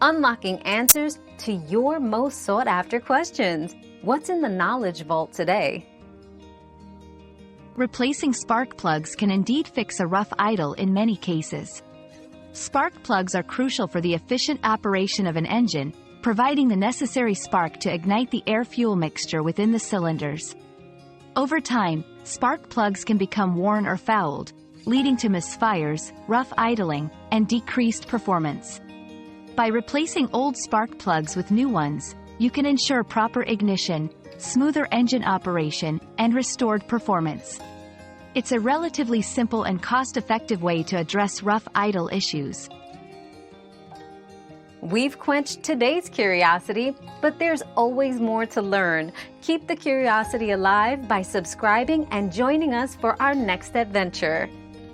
unlocking answers to your most sought-after questions. What's in the Knowledge Vault today? Replacing spark plugs can indeed fix a rough idle in many cases. Spark plugs are crucial for the efficient operation of an engine, providing the necessary spark to ignite the air-fuel mixture within the cylinders. Over time, spark plugs can become worn or fouled, leading to misfires, rough idling, and decreased performance. By replacing old spark plugs with new ones, you can ensure proper ignition, smoother engine operation, and restored performance. It's a relatively simple and cost-effective way to address rough idle issues. We've quenched today's curiosity, but there's always more to learn. Keep the curiosity alive by subscribing and joining us for our next adventure.